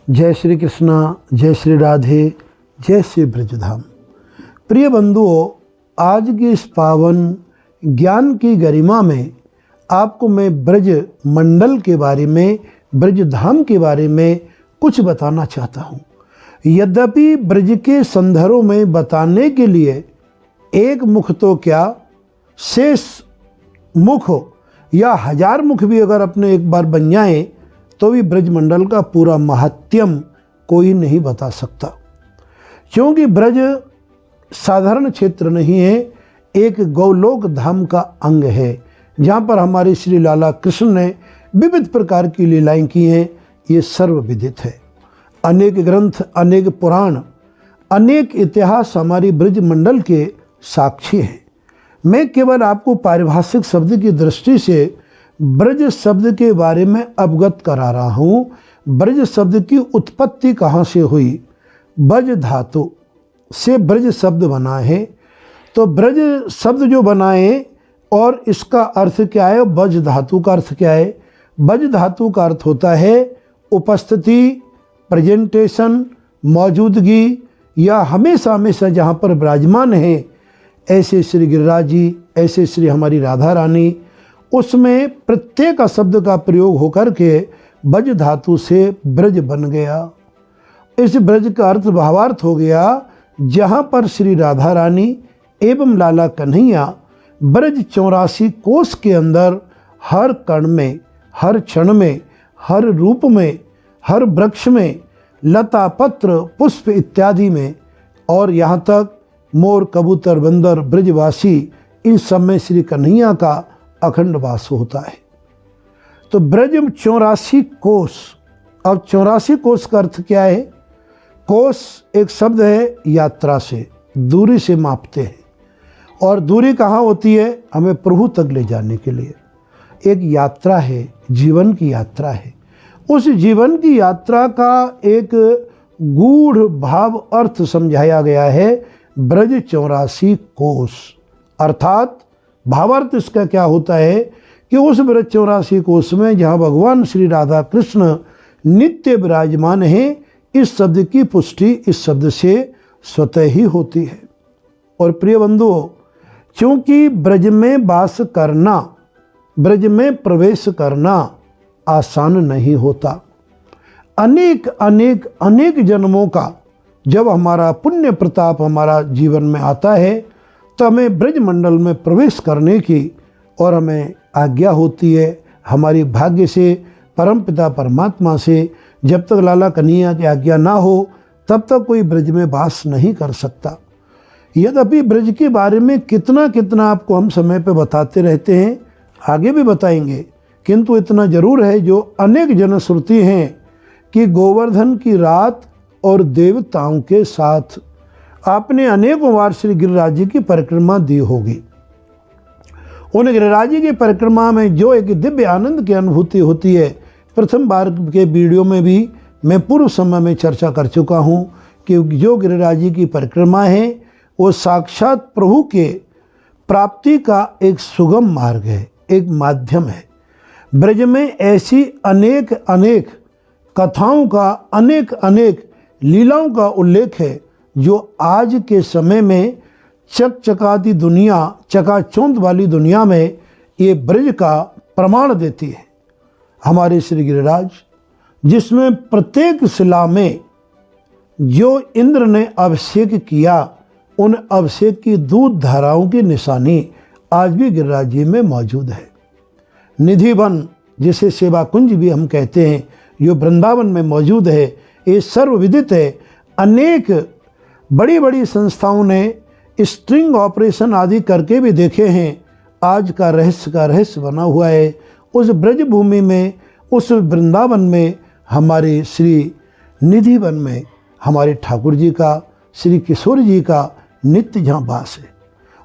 जय श्री कृष्णा, जय श्री राधे, जय श्री ब्रजधाम। प्रिय बंधुओं, आज के इस पावन ज्ञान की गरिमा में आपको मैं ब्रज मंडल के बारे में, ब्रजधाम के बारे में कुछ बताना चाहता हूँ। यद्यपि ब्रज के संदर्भों में बताने के लिए एक मुख तो क्या, शेष मुख या 1000 मुख भी अगर अपने एक बार बन जाएं तो भी ब्रजमंडल का पूरा महात्म्य कोई नहीं बता सकता। क्योंकि ब्रज साधारण क्षेत्र नहीं है, एक गौलोक धाम का अंग है, जहाँ पर हमारे श्री लाला कृष्ण ने विविध प्रकार की लीलाएं की हैं। ये सर्वविदित है। अनेक ग्रंथ, अनेक पुराण, अनेक इतिहास हमारी ब्रजमंडल के साक्षी हैं। मैं केवल आपको पारिभाषिक शब्द की दृष्टि से ब्रज शब्द के बारे में अवगत करा रहा हूँ। ब्रज शब्द की उत्पत्ति कहाँ से हुई? ब्रज धातु से ब्रज शब्द बना है। तो ब्रज शब्द जो बना है और इसका अर्थ क्या है? ब्रज धातु का अर्थ क्या है? ब्रज धातु का अर्थ होता है उपस्थिति, प्रेजेंटेशन, मौजूदगी, या हमेशा हमेशा जहाँ पर विराजमान है। ऐसे श्री गिरिराज जी, ऐसे श्री हमारी राधा रानी, उसमें प्रत्येक शब्द का प्रयोग होकर के ब्रज धातु से ब्रज बन गया। इस ब्रज का अर्थ भावार्थ हो गया जहाँ पर श्री राधा रानी एवं लाला कन्हैया ब्रज 84 कोष के अंदर हर कण में, हर क्षण में, हर रूप में, हर वृक्ष में, लता पत्र पुष्प इत्यादि में, और यहाँ तक मोर कबूतर बंदर ब्रजवासी, इन सब में श्री कन्हैया का अखंड वास होता है। तो ब्रज 84 कोष। अब 84 कोष का अर्थ क्या है? कोष एक शब्द है यात्रा से, दूरी से मापते हैं। और दूरी कहाँ होती है? हमें प्रभु तक ले जाने के लिए एक यात्रा है, जीवन की यात्रा है। उस जीवन की यात्रा का एक गूढ़ भाव अर्थ समझाया गया है ब्रज 84 कोष। अर्थात भावार्थ इसका क्या होता है कि उस ब्रज 84 कोष में जहाँ भगवान श्री राधा कृष्ण नित्य विराजमान हैं, इस शब्द की पुष्टि इस शब्द से स्वतः ही होती है। और प्रिय बंधुओं, क्योंकि ब्रज में वास करना, ब्रज में प्रवेश करना आसान नहीं होता। अनेक अनेक अनेक जन्मों का जब हमारा पुण्य प्रताप हमारा जीवन में आता है तो हमें ब्रज मंडल में प्रवेश करने की और हमें आज्ञा होती है हमारी भाग्य से, परमपिता परमात्मा से। जब तक लाला कन्हैया की आज्ञा ना हो तब तक कोई ब्रज में वास नहीं कर सकता। यद्यपि ब्रज के बारे में कितना कितना आपको हम समय पे बताते रहते हैं, आगे भी बताएंगे, किंतु इतना जरूर है जो अनेक जनश्रुति हैं कि गोवर्धन की रात और देवताओं के साथ आपने अनेकों बार श्री गिरिराज जी की परिक्रमा दी होगी। उन गिरिराज जी की परिक्रमा में जो एक दिव्य आनंद की अनुभूति होती है, प्रथम बार के वीडियो में भी मैं पूर्व समय में चर्चा कर चुका हूँ कि जो गिरिराज जी की परिक्रमा है वो साक्षात प्रभु के प्राप्ति का एक सुगम मार्ग है, एक माध्यम है। ब्रज में ऐसी अनेक अनेक कथाओं का, अनेक अनेक लीलाओं का उल्लेख है जो आज के समय में चकचकाती दुनिया, चकाचौंध वाली दुनिया में ये ब्रज का प्रमाण देती है। हमारे श्री गिरिराज, जिसमें प्रत्येक शिला में जो इंद्र ने अभिषेक किया, उन अभिषेक की दूध धाराओं की निशानी आज भी गिरिराज जी में मौजूद है। निधि वन, जिसे सेवा कुंज भी हम कहते हैं, जो वृंदावन में मौजूद है, ये सर्वविदित है। अनेक बड़ी बड़ी संस्थाओं ने स्ट्रिंग ऑपरेशन आदि करके भी देखे हैं। आज का रहस्य बना हुआ है उस ब्रज भूमि में, उस वृंदावन में, हमारे श्री निधि वन में हमारे ठाकुर जी का, श्री किशोर जी का नित्य जहाँ वास है।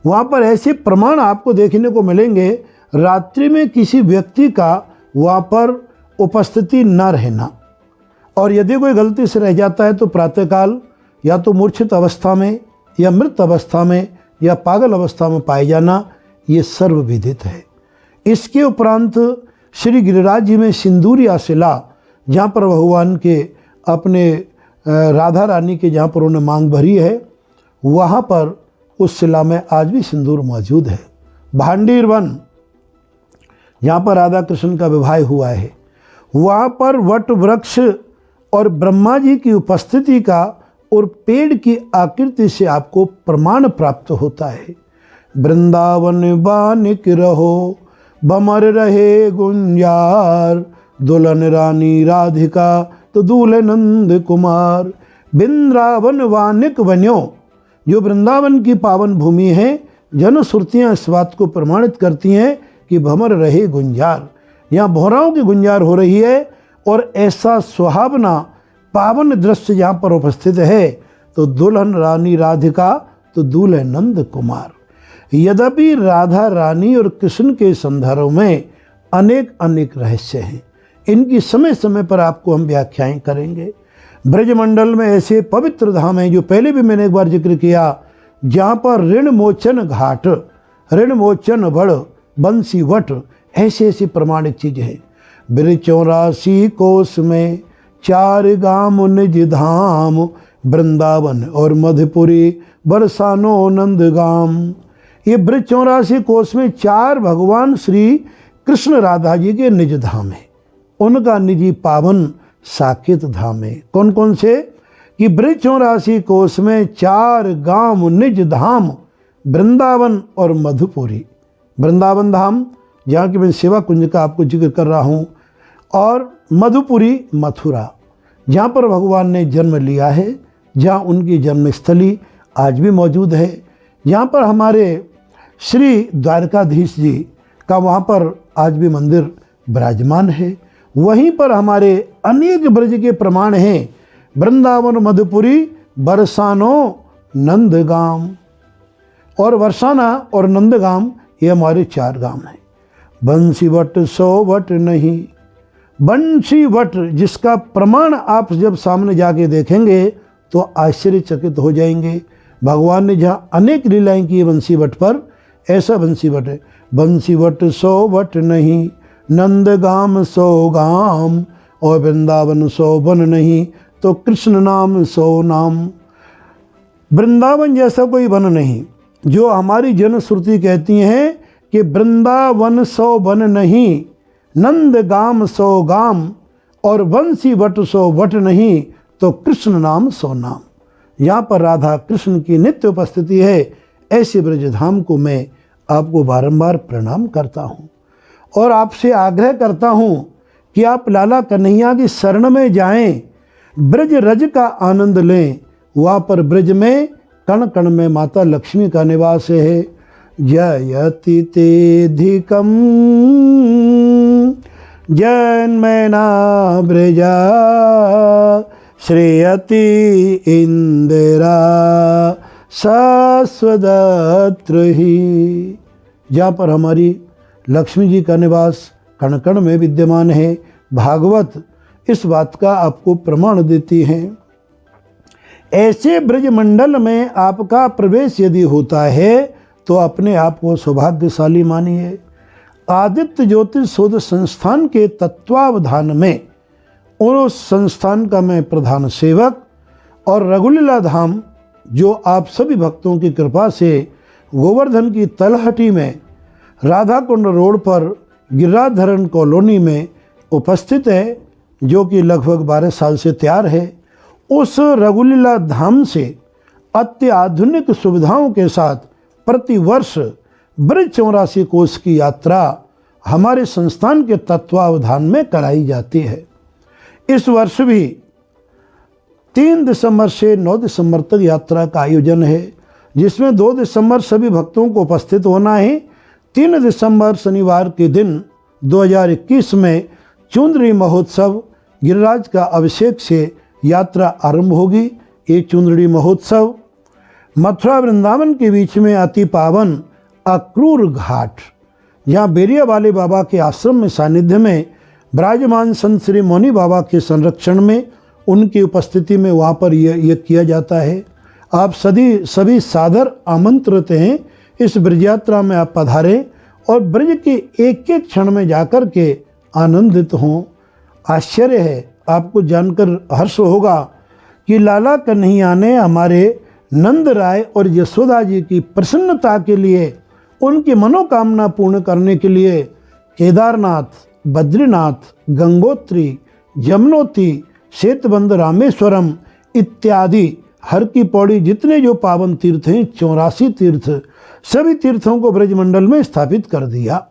वहाँ पर ऐसे प्रमाण आपको देखने को मिलेंगे। रात्रि में किसी व्यक्ति का वहाँ पर उपस्थिति न रहना, और यदि कोई गलती से रह जाता है तो प्रातःकाल या तो मूर्छित अवस्था में, या मृत अवस्था में, या पागल अवस्था में पाए जाना, ये सर्वविदित है। इसके उपरांत श्री गिरिराज जी में सिंदूरिया शिला, जहाँ पर भगवान के अपने राधा रानी के जहाँ पर उन्होंने मांग भरी है, वहाँ पर उस शिला में आज भी सिंदूर मौजूद है। भांडीर वन जहाँ पर राधा कृष्ण का विवाह हुआ है, वहाँ पर वट वृक्ष और ब्रह्मा जी की उपस्थिति का और पेड़ की आकृति से आपको प्रमाण प्राप्त होता है। वृंदावन बानिक रहो, बमर रहे गुंजार, दुल्हन रानी राधिका तो दूल्हे नंद कुमार। वृंदावन वानिक बन्यो, जो वृंदावन की पावन भूमि है, जनश्रुतियाँ इस बात को प्रमाणित करती हैं कि भमर रहे गुंजार, यहाँ भौराओं की गुंजार हो रही है। और ऐसा सुहावना पावन दृश्य यहाँ पर उपस्थित है, तो दुल्हन रानी राधिका तो दूल्हे नंद कुमार। यद्यपि राधा रानी और कृष्ण के संदर्भ में अनेक अनेक रहस्य हैं, इनकी समय समय पर आपको हम व्याख्याएं करेंगे। ब्रजमंडल में ऐसे पवित्र धाम हैं, जो पहले भी मैंने एक बार जिक्र किया, जहाँ पर ऋण मोचन घाट, ऋण मोचन बड़, बंसी वट, ऐसी ऐसी प्रमाणिक चीज़ें हैं। ब्रज 84 कोस में 4 गाम निज धाम, वृंदावन और मधुपुरी बरसानो नंदगाम। ये ब्रज 84 कोस में 4 भगवान श्री कृष्ण राधा जी के निज धाम है, उनका निजी पावन साकेत धाम है। कौन कौन से? कि ब्रज 84 कोस में 4 गाम निज धाम, वृंदावन और मधुपुरी। वृंदावन धाम जहाँ की मैं सेवा कुंज का आपको जिक्र कर रहा हूँ, और मधुपुरी मथुरा, जहाँ पर भगवान ने जन्म लिया है, जहाँ उनकी जन्मस्थली आज भी मौजूद है, जहाँ पर हमारे श्री द्वारकाधीश जी का वहाँ पर आज भी मंदिर विराजमान है। वहीं पर हमारे अनेक ब्रज के प्रमाण हैं, वृंदावन मधुपुरी बरसानो नंदगाम। और वर्षाना और नंदगाम ये हमारे 4 गांव हैं। बंसी वट 100 वट नहीं, बंसी वट जिसका प्रमाण आप जब सामने जाके देखेंगे तो आश्चर्यचकित हो जाएंगे। भगवान ने जहाँ अनेक लीलाएं की है बंसी वट पर, ऐसा बंसी वट है। बंसी वट 100 वट नहीं, नंदगाम 100 गाम, और वृंदावन 100 वन नहीं, तो कृष्ण नाम 100 नाम। वृंदावन जैसा कोई वन नहीं, जो हमारी जनश्रुति कहती हैं कि वृंदावन 100 वन नहीं, नंदगाम 100 गाम, और बंसी वट 100 वट नहीं, तो कृष्ण नाम 100 नाम। यहाँ पर राधा कृष्ण की नित्य उपस्थिति है। ऐसे ब्रजधाम को मैं आपको बारंबार प्रणाम करता हूँ और आपसे आग्रह करता हूँ कि आप लाला कन्हैया की शरण में जाएं, ब्रज रज का आनंद लें। वहाँ पर ब्रज में कण कण में माता लक्ष्मी का निवास है। जयति तेधिकम जन्मैना ब्रजा, श्रेयति इंदिरा शाश्वतत्र ही। जहाँ पर हमारी लक्ष्मी जी का निवास कण कण में विद्यमान है, भागवत इस बात का आपको प्रमाण देती हैं। ऐसे ब्रजमंडल में आपका प्रवेश यदि होता है तो अपने आप को सौभाग्यशाली मानिए। आदित्य ज्योतिष शोध संस्थान के तत्वावधान में, और उस संस्थान का मैं प्रधान सेवक, और रघुलीला धाम जो आप सभी भक्तों की कृपा से गोवर्धन की तलहटी में राधा कुंड रोड पर गिरिराजधरण कॉलोनी में उपस्थित है, जो कि लगभग 12 साल से तैयार है। उस रघुलीला धाम से अत्याधुनिक सुविधाओं के साथ प्रतिवर्ष ब्रज 84 कोस की यात्रा हमारे संस्थान के तत्वावधान में कराई जाती है। इस वर्ष भी 3 दिसंबर से 9 दिसंबर तक यात्रा का आयोजन है, जिसमें 2 दिसंबर सभी भक्तों को उपस्थित होना है। 3 दिसंबर शनिवार के दिन 2021 में चुंदरी महोत्सव गिरिराज का अभिषेक से यात्रा आरंभ होगी। ये चुंदड़ी महोत्सव मथुरा वृंदावन के बीच में अति पावन अक्रूर घाट, यहाँ बेरिया वाले बाबा के आश्रम में सानिध्य में विराजमान संत श्री मौनी बाबा के संरक्षण में, उनकी उपस्थिति में वहाँ पर यह किया जाता है। आप सभी सादर आमंत्रित हैं। इस ब्रज यात्रा में आप पधारें और ब्रज के एक एक क्षण में जाकर के आनंदित हों। आश्चर्य है आपको जानकर हर्ष होगा कि लाला कन्हैया ने हमारे नंद राय और यशोदा जी की प्रसन्नता के लिए, उनकी मनोकामना पूर्ण करने के लिए केदारनाथ, बद्रीनाथ, गंगोत्री, यमुनोत्री, सेतुबंध, रामेश्वरम इत्यादि हर की पौड़ी जितने जो पावन तीर्थ हैं, 84 तीर्थ, सभी तीर्थों को ब्रजमंडल में स्थापित कर दिया।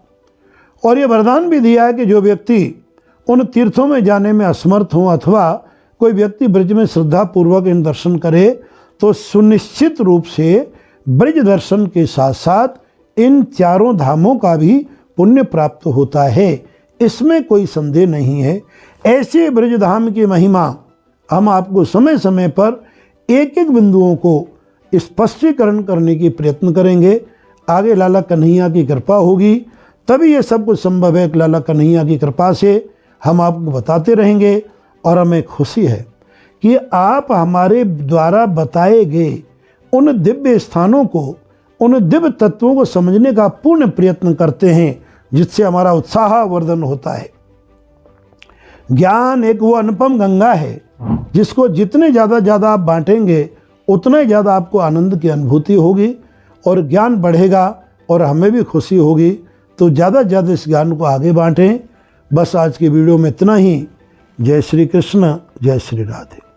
और ये वरदान भी दिया है कि जो व्यक्ति उन तीर्थों में जाने में असमर्थ हो अथवा कोई व्यक्ति ब्रज में श्रद्धापूर्वक इन दर्शन करे तो सुनिश्चित रूप से ब्रज दर्शन के साथ साथ इन चारों धामों का भी पुण्य प्राप्त होता है, इसमें कोई संदेह नहीं है। ऐसे ब्रज धाम की महिमा हम आपको समय समय पर एक एक बिंदुओं को स्पष्टीकरण करने की प्रयत्न करेंगे। आगे लाला कन्हैया की कृपा होगी तभी ये सब कुछ संभव है। लाला कन्हैया की कृपा से हम आपको बताते रहेंगे और हमें खुशी है कि आप हमारे द्वारा बताए गए उन दिव्य स्थानों को, उन दिव्य तत्वों को समझने का पूर्ण प्रयत्न करते हैं, जिससे हमारा उत्साहवर्धन होता है। ज्ञान एक वो अनुपम गंगा है जिसको जितने ज़्यादा आप बांटेंगे उतना ही ज़्यादा आपको आनंद की अनुभूति होगी और ज्ञान बढ़ेगा और हमें भी खुशी होगी। तो ज़्यादा से ज़्यादा इस ज्ञान को आगे बांटें। बस आज की वीडियो में इतना ही। जय श्री कृष्ण, जय श्री राधे।